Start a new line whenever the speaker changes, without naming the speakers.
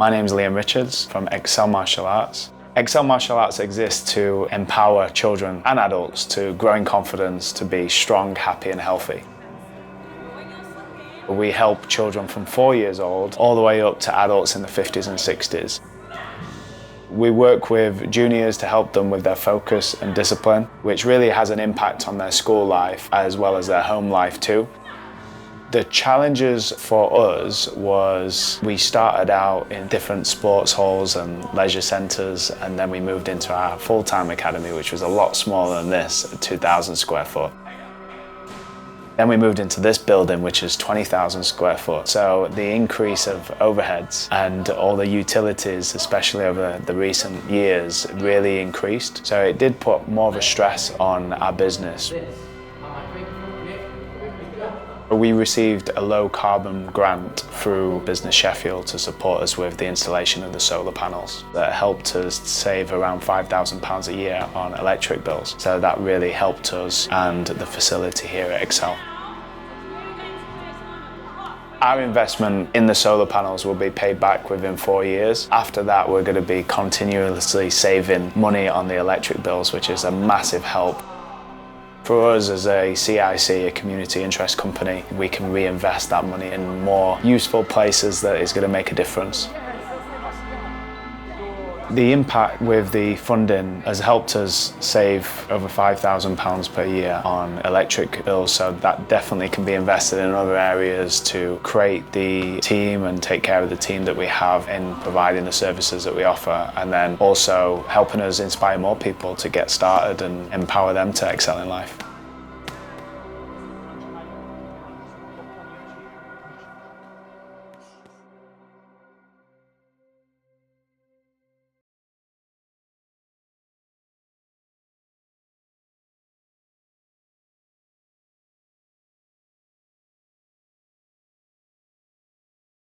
My name's Liam Richards from Excel Martial Arts. Excel Martial Arts exists to empower children and adults to grow in confidence, to be strong, happy and healthy. We help children from 4 years old all the way up to adults in the 50s and 60s. We work with juniors to help them with their focus and discipline, which really has an impact on their school life as well as their home life too. The challenges for us was we started out in different sports halls and leisure centres, and then we moved into our full-time academy, which was a lot smaller than this, 2,000 square foot. Then we moved into this building, which is 20,000 square foot. So the increase of overheads and all the utilities, especially over the recent years, really increased. So it did put more of a stress on our business. We received a low carbon grant through Business Sheffield to support us with the installation of the solar panels. That helped us save around £5,000 a year on electric bills. So that really helped us and the facility here at Excel. Our investment in the solar panels will be paid back within 4 years. After that, we're going to be continuously saving money on the electric bills, which is a massive help. For us as a CIC, a community interest company, we can reinvest that money in more useful places that is going to make a difference. The impact with the funding has helped us save over £5,000 per year on electric bills, so that definitely can be invested in other areas to create the team and take care of the team that we have in providing the services that we offer, and then also helping us inspire more people to get started and empower them to excel in life.